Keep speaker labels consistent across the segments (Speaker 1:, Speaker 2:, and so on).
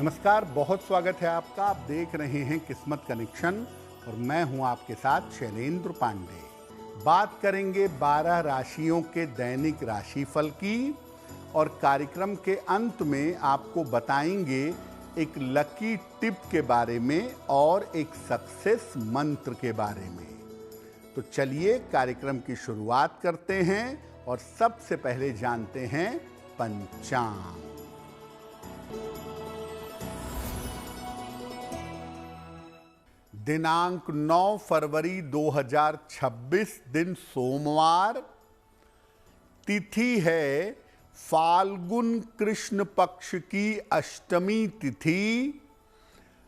Speaker 1: नमस्कार, बहुत स्वागत है आपका। आप देख रहे हैं किस्मत कनेक्शन और मैं हूं आपके साथ शैलेंद्र पांडे। बात करेंगे 12 राशियों के दैनिक राशिफल की और कार्यक्रम के अंत में आपको बताएंगे एक लकी टिप के बारे में और एक सक्सेस मंत्र के बारे में। तो चलिए कार्यक्रम की शुरुआत करते हैं और सबसे पहले जानते हैं पंचांग। दिनांक 9 फरवरी 2026 दिन सोमवार। तिथि है फाल्गुन कृष्ण पक्ष की अष्टमी तिथि।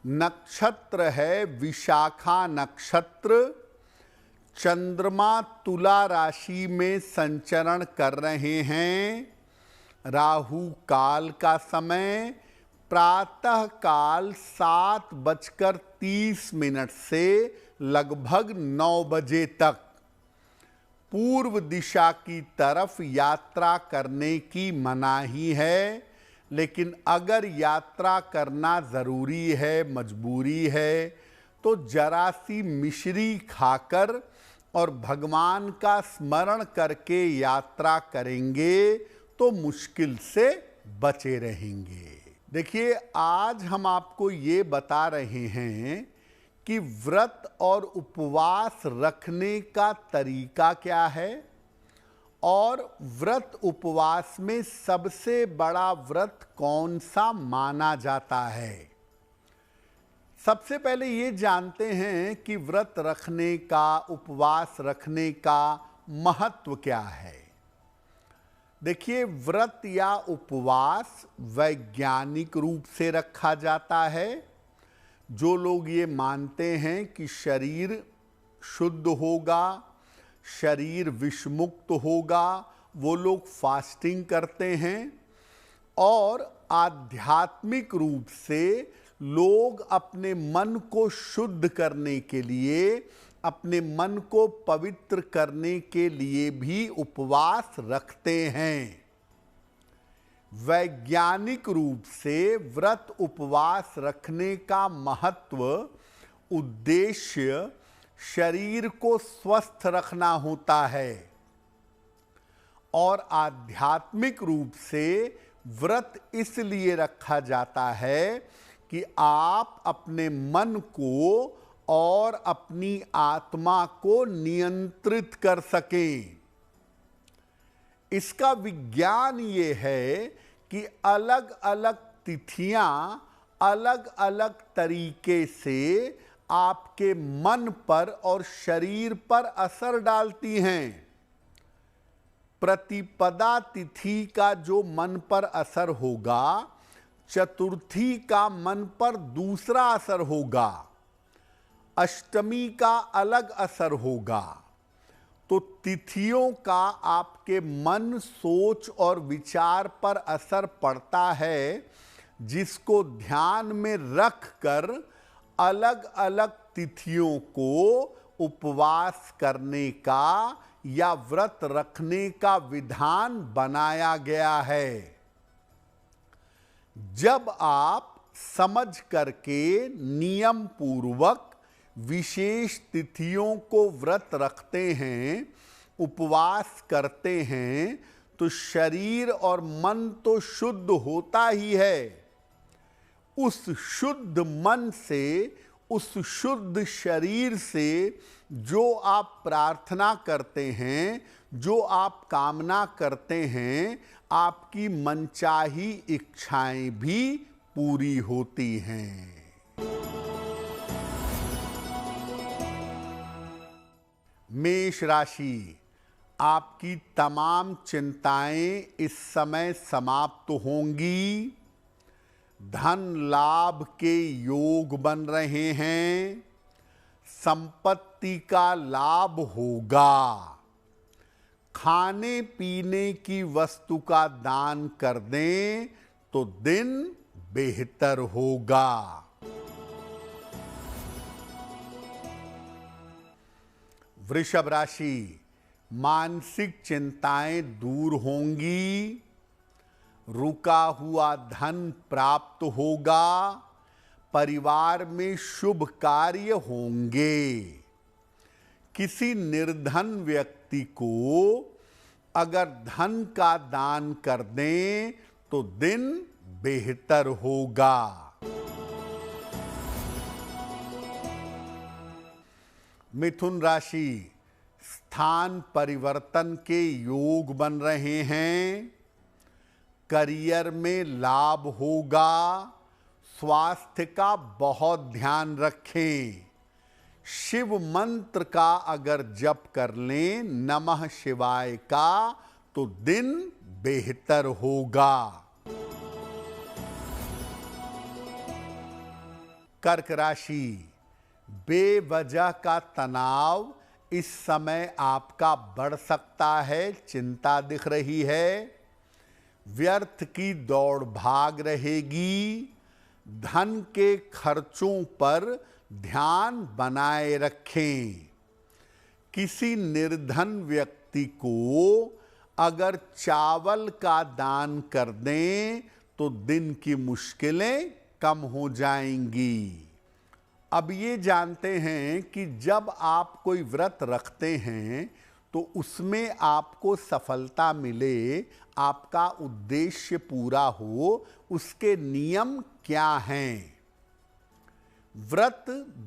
Speaker 1: नक्षत्र है विशाखा नक्षत्र। चंद्रमा तुला राशि में संचरण कर रहे हैं। राहु काल का समय प्रातः काल 7:30 से लगभग 9 बजे तक। पूर्व दिशा की तरफ यात्रा करने की मनाही है, लेकिन अगर यात्रा करना ज़रूरी है, मजबूरी है, तो जरा सी मिश्री खाकर और भगवान का स्मरण करके यात्रा करेंगे तो मुश्किल से बचे रहेंगे। देखिए, आज हम आपको ये बता रहे हैं कि व्रत और उपवास रखने का तरीका क्या है और व्रत उपवास में सबसे बड़ा व्रत कौन सा माना जाता है। सबसे पहले ये जानते हैं कि व्रत रखने का, उपवास रखने का महत्व क्या है। देखिए, व्रत या उपवास वैज्ञानिक रूप से रखा जाता है। जो लोग ये मानते हैं कि शरीर शुद्ध होगा, शरीर विषमुक्त होगा, वो लोग फास्टिंग करते हैं। और आध्यात्मिक रूप से लोग अपने मन को शुद्ध करने के लिए, अपने मन को पवित्र करने के लिए भी उपवास रखते हैं। वैज्ञानिक रूप से व्रत उपवास रखने का महत्व, उद्देश्य शरीर को स्वस्थ रखना होता है और आध्यात्मिक रूप से व्रत इसलिए रखा जाता है कि आप अपने मन को और अपनी आत्मा को नियंत्रित कर सकें। इसका विज्ञान ये है कि अलग अलग तिथियां अलग अलग तरीके से आपके मन पर और शरीर पर असर डालती हैं। प्रतिपदा तिथि का जो मन पर असर होगा, चतुर्थी का मन पर दूसरा असर होगा, अष्टमी का अलग असर होगा। तो तिथियों का आपके मन, सोच और विचार पर असर पड़ता है, जिसको ध्यान में रखकर अलग अलग तिथियों को उपवास करने का या व्रत रखने का विधान बनाया गया है। जब आप समझ करके नियम पूर्वक विशेष तिथियों को व्रत रखते हैं, उपवास करते हैं, तो शरीर और मन तो शुद्ध होता ही है। उस शुद्ध मन से, उस शुद्ध शरीर से जो आप प्रार्थना करते हैं, जो आप कामना करते हैं, आपकी मनचाही इच्छाएं भी पूरी होती हैं। मेष राशि, आपकी तमाम चिंताएं इस समय समाप्त होंगी। धन लाभ के योग बन रहे हैं। संपत्ति का लाभ होगा। खाने पीने की वस्तु का दान कर दें तो दिन बेहतर होगा। वृषभ राशि, मानसिक चिंताएं दूर होंगी। रुका हुआ धन प्राप्त होगा, परिवार में शुभ कार्य होंगे। किसी निर्धन व्यक्ति को अगर धन का दान कर दें तो दिन बेहतर होगा। मिथुन राशि, स्थान परिवर्तन के योग बन रहे हैं। करियर में लाभ होगा। स्वास्थ्य का बहुत ध्यान रखें। शिव मंत्र का अगर जप कर लें नमः शिवाय का तो दिन बेहतर होगा। कर्क राशि, बेवजह का तनाव इस समय आपका बढ़ सकता है, चिंता दिख रही है। व्यर्थ की दौड़ भाग रहेगी। धन के खर्चों पर ध्यान बनाए रखें। किसी निर्धन व्यक्ति को अगर चावल का दान कर दें तो दिन की मुश्किलें कम हो जाएंगी। अब ये जानते हैं कि जब आप कोई व्रत रखते हैं तो उसमें आपको सफलता मिले, आपका उद्देश्य पूरा हो, उसके नियम क्या हैं। व्रत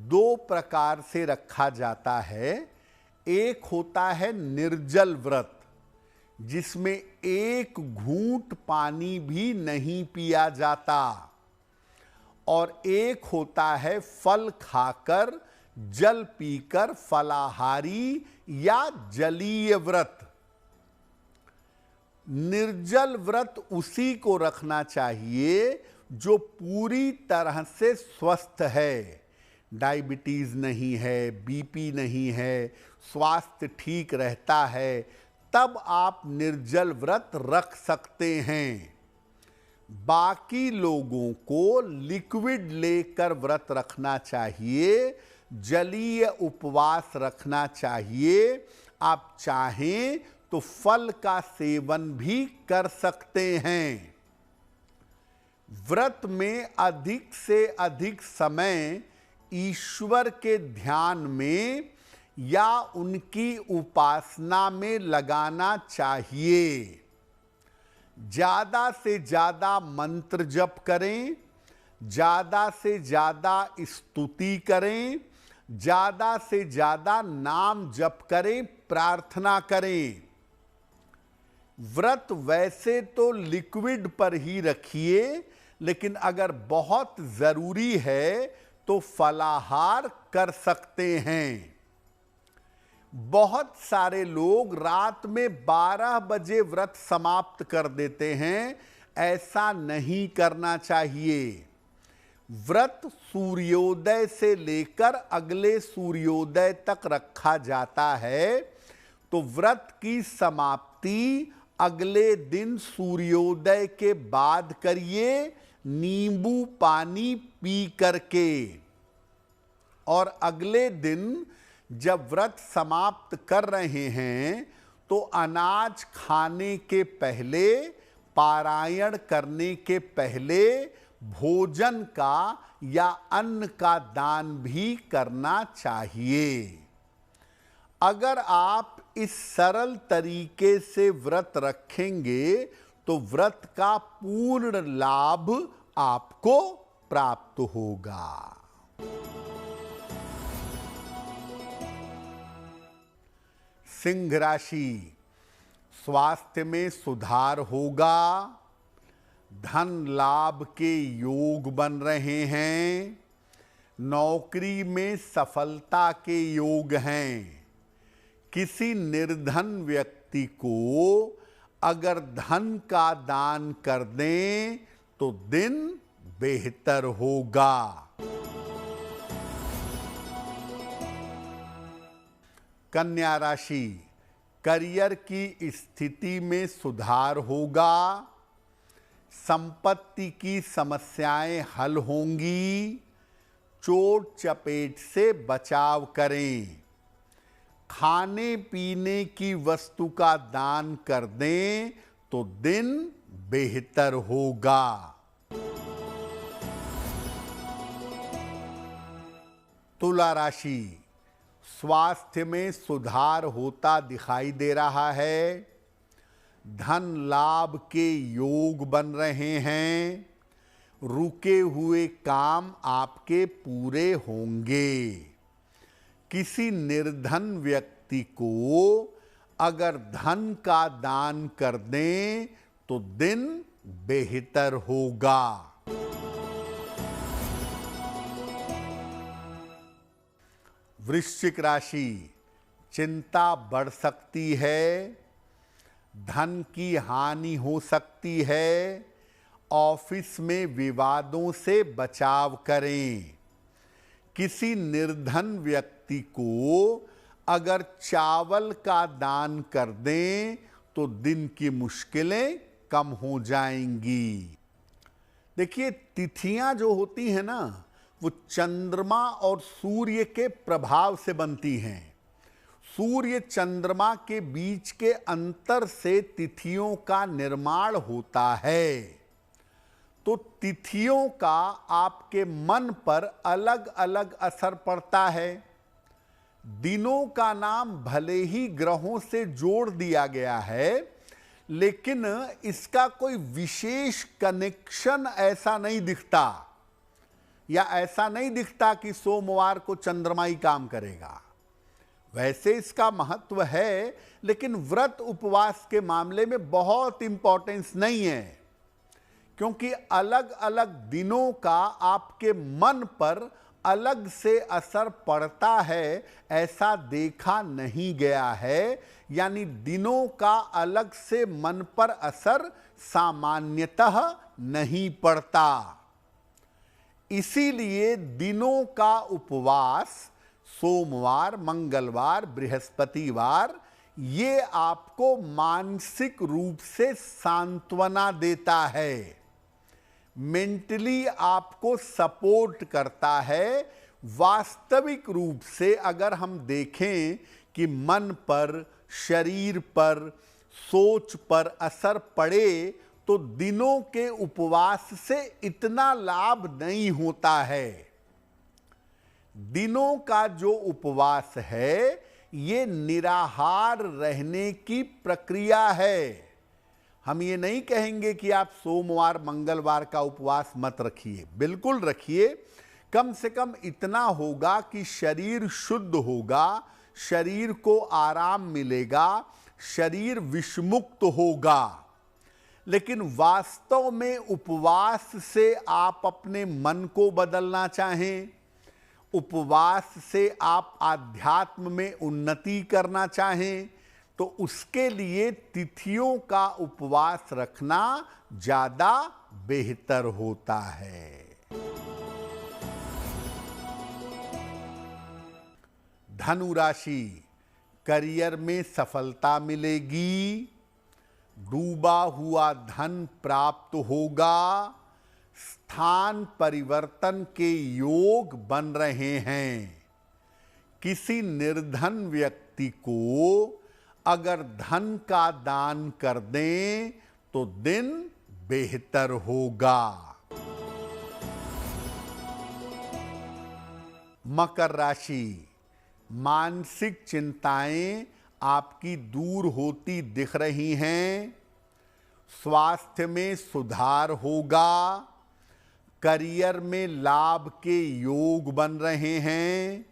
Speaker 1: दो प्रकार से रखा जाता है। एक होता है निर्जल व्रत, जिसमें एक घूंट पानी भी नहीं पिया जाता, और एक होता है फल खाकर जल पीकर फलाहारी या जलीय व्रत। निर्जल व्रत उसी को रखना चाहिए जो पूरी तरह से स्वस्थ है, डायबिटीज नहीं है, बीपी नहीं है, स्वास्थ्य ठीक रहता है, तब आप निर्जल व्रत रख सकते हैं। बाकी लोगों को लिक्विड लेकर व्रत रखना चाहिए, जलीय उपवास रखना चाहिए। आप चाहें तो फल का सेवन भी कर सकते हैं। व्रत में अधिक से अधिक समय ईश्वर के ध्यान में या उनकी उपासना में लगाना चाहिए। ज्यादा से ज्यादा मंत्र जप करें, ज्यादा से ज्यादा स्तुति करें, ज्यादा से ज्यादा नाम जप करें, प्रार्थना करें। व्रत वैसे तो लिक्विड पर ही रखिए, लेकिन अगर बहुत जरूरी है तो फलाहार कर सकते हैं। बहुत सारे लोग रात में 12 बजे व्रत समाप्त कर देते हैं, ऐसा नहीं करना चाहिए। व्रत सूर्योदय से लेकर अगले सूर्योदय तक रखा जाता है, तो व्रत की समाप्ति अगले दिन सूर्योदय के बाद करिए, नींबू पानी पी करके। और अगले दिन जब व्रत समाप्त कर रहे हैं तो अनाज खाने के पहले, पारायण करने के पहले भोजन का या अन्न का दान भी करना चाहिए। अगर आप इस सरल तरीके से व्रत रखेंगे तो व्रत का पूर्ण लाभ आपको प्राप्त होगा। सिंह राशि, स्वास्थ्य में सुधार होगा। धन लाभ के योग बन रहे हैं। नौकरी में सफलता के योग हैं। किसी निर्धन व्यक्ति को अगर धन का दान कर दें तो दिन बेहतर होगा। कन्या राशि, करियर की स्थिति में सुधार होगा। संपत्ति की समस्याएं हल होंगी। चोट चपेट से बचाव करें। खाने पीने की वस्तु का दान कर दें तो दिन बेहतर होगा। तुला राशि, स्वास्थ्य में सुधार होता दिखाई दे रहा है। धन लाभ के योग बन रहे हैं। रुके हुए काम आपके पूरे होंगे। किसी निर्धन व्यक्ति को अगर धन का दान कर दें तो दिन बेहतर होगा। वृश्चिक राशि, चिंता बढ़ सकती है। धन की हानि हो सकती है। ऑफिस में विवादों से बचाव करें। किसी निर्धन व्यक्ति को अगर चावल का दान कर दें तो दिन की मुश्किलें कम हो जाएंगी। देखिए, तिथियां जो होती हैं ना, वो चंद्रमा और सूर्य के प्रभाव से बनती हैं। सूर्य चंद्रमा के बीच के अंतर से तिथियों का निर्माण होता है। तो तिथियों का आपके मन पर अलग अलग असर पड़ता है। दिनों का नाम भले ही ग्रहों से जोड़ दिया गया है, लेकिन इसका कोई विशेष कनेक्शन ऐसा नहीं दिखता, या ऐसा नहीं दिखता कि सोमवार को चंद्रमा ही काम करेगा। वैसे इसका महत्व है, लेकिन व्रत उपवास के मामले में बहुत इंपॉर्टेंस नहीं है, क्योंकि अलग अलग दिनों का आपके मन पर अलग से असर पड़ता है, ऐसा देखा नहीं गया है। यानी दिनों का अलग से मन पर असर सामान्यतः नहीं पड़ता। इसीलिए दिनों का उपवास सोमवार, मंगलवार, बृहस्पतिवार, ये आपको मानसिक रूप से सांत्वना देता है, मेंटली आपको सपोर्ट करता है। वास्तविक रूप से अगर हम देखें कि मन पर, शरीर पर, सोच पर असर पड़े तो दिनों के उपवास से इतना लाभ नहीं होता है। दिनों का जो उपवास है, ये निराहार रहने की प्रक्रिया है। हम ये नहीं कहेंगे कि आप सोमवार, मंगलवार का उपवास मत रखिए, बिल्कुल रखिए। कम से कम इतना होगा कि शरीर शुद्ध होगा, शरीर को आराम मिलेगा, शरीर विषमुक्त होगा। लेकिन वास्तव में उपवास से आप अपने मन को बदलना चाहें, उपवास से आप आध्यात्म में उन्नति करना चाहें, तो उसके लिए तिथियों का उपवास रखना ज्यादा बेहतर होता है। धनु राशि, करियर में सफलता मिलेगी। डूबा हुआ धन प्राप्त होगा। स्थान परिवर्तन के योग बन रहे हैं। किसी निर्धन व्यक्ति को अगर धन का दान कर दें तो दिन बेहतर होगा। मकर राशि, मानसिक चिंताएं आपकी दूर होती दिख रही हैं। स्वास्थ्य में सुधार होगा। करियर में लाभ के योग बन रहे हैं।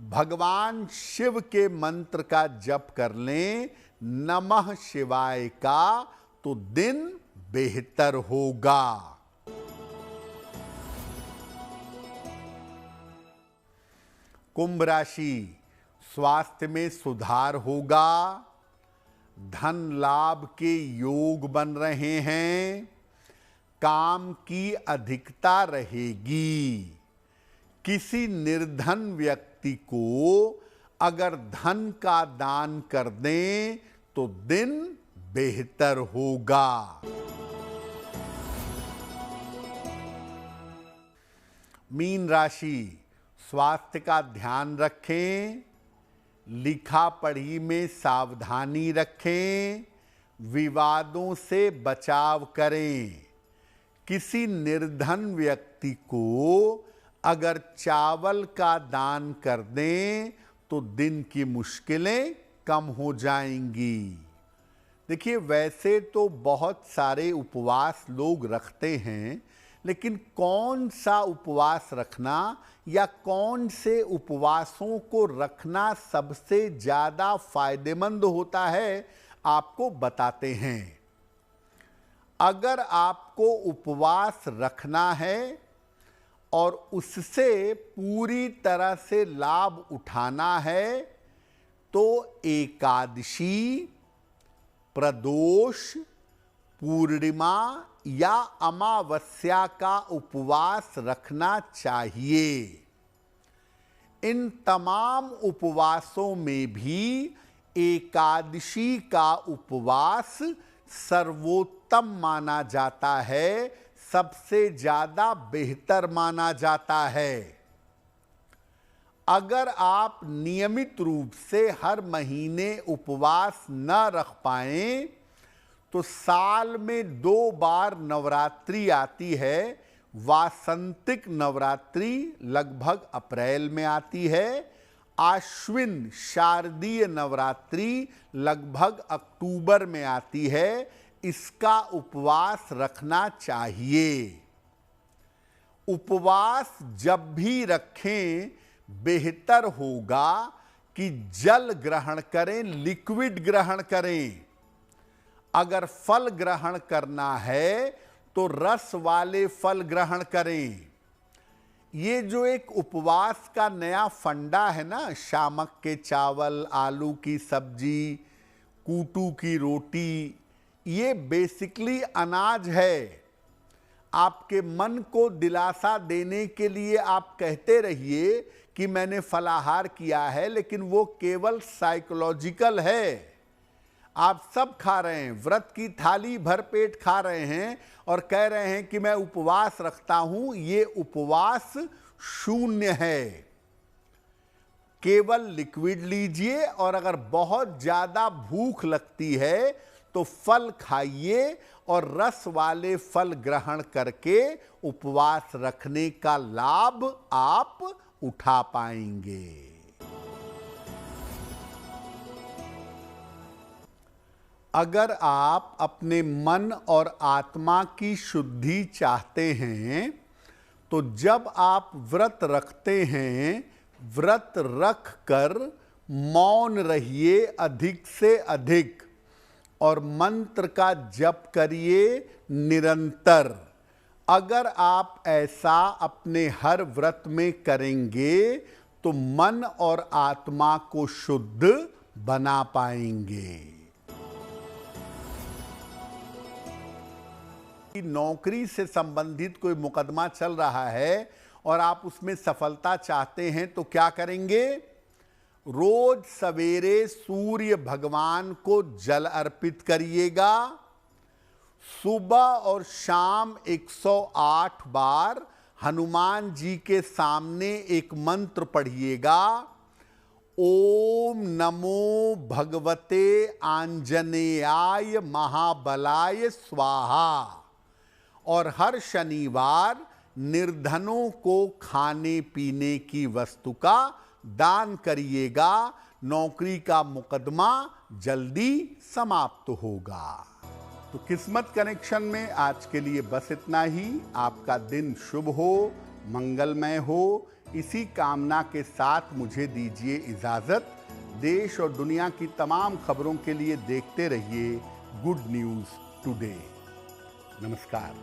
Speaker 1: भगवान शिव के मंत्र का जप कर लें, नमः शिवाय का, तो दिन बेहतर होगा। कुंभ राशि, स्वास्थ्य में सुधार होगा। धन लाभ के योग बन रहे हैं। काम की अधिकता रहेगी। किसी निर्धन व्यक्ति को अगर धन का दान कर दें तो दिन बेहतर होगा। मीन राशि, स्वास्थ्य का ध्यान रखें। लिखा पढ़ी में सावधानी रखें। विवादों से बचाव करें। किसी निर्धन व्यक्ति को अगर चावल का दान कर दें तो दिन की मुश्किलें कम हो जाएंगी। देखिए, वैसे तो बहुत सारे उपवास लोग रखते हैं, लेकिन कौन सा उपवास रखना या कौन से उपवासों को रखना सबसे ज़्यादा फायदेमंद होता है, आपको बताते हैं। अगर आपको उपवास रखना है और उससे पूरी तरह से लाभ उठाना है तो एकादशी, प्रदोष, पूर्णिमा या अमावस्या का उपवास रखना चाहिए। इन तमाम उपवासों में भी एकादशी का उपवास सर्वोत्तम माना जाता है, सबसे ज्यादा बेहतर माना जाता है। अगर आप नियमित रूप से हर महीने उपवास न रख पाएं तो साल में 2 बार नवरात्रि आती है। वासंतिक नवरात्रि लगभग अप्रैल में आती है, आश्विन शारदीय नवरात्रि लगभग अक्टूबर में आती है। इसका उपवास रखना चाहिए। उपवास जब भी रखें बेहतर होगा कि जल ग्रहण करें, लिक्विड ग्रहण करें। अगर फल ग्रहण करना है तो रस वाले फल ग्रहण करें। ये जो एक उपवास का नया फंडा है ना, शामक के चावल, आलू की सब्जी, कूटू की रोटी, ये बेसिकली अनाज है। आपके मन को दिलासा देने के लिए आप कहते रहिए कि मैंने फलाहार किया है, लेकिन वो केवल साइकोलॉजिकल है। आप सब खा रहे हैं, व्रत की थाली भर पेट खा रहे हैं और कह रहे हैं कि मैं उपवास रखता हूं। ये उपवास शून्य है। केवल लिक्विड लीजिए और अगर बहुत ज्यादा भूख लगती है तो फल खाइए और रस वाले फल ग्रहण करके उपवास रखने का लाभ आप उठा पाएंगे। अगर आप अपने मन और आत्मा की शुद्धि चाहते हैं तो जब आप व्रत रखते हैं, व्रत रख कर मौन रहिए अधिक से अधिक और मंत्र का जप करिए निरंतर। अगर आप ऐसा अपने हर व्रत में करेंगे तो मन और आत्मा को शुद्ध बना पाएंगे। नौकरी से संबंधित कोई मुकदमा चल रहा है और आप उसमें सफलता चाहते हैं तो क्या करेंगे? रोज सवेरे सूर्य भगवान को जल अर्पित करिएगा। सुबह और शाम 108 बार हनुमान जी के सामने एक मंत्र पढ़िएगा, ओम नमो भगवते आंजनेयाय महाबलाय स्वाहा। और हर शनिवार निर्धनों को खाने पीने की वस्तु का दान करिएगा। नौकरी का मुकदमा जल्दी समाप्त होगा। तो किस्मत कनेक्शन में आज के लिए बस इतना ही। आपका दिन शुभ हो, मंगलमय हो, इसी कामना के साथ मुझे दीजिए इजाजत। देश और दुनिया की तमाम खबरों के लिए देखते रहिए गुड न्यूज टुडे। नमस्कार।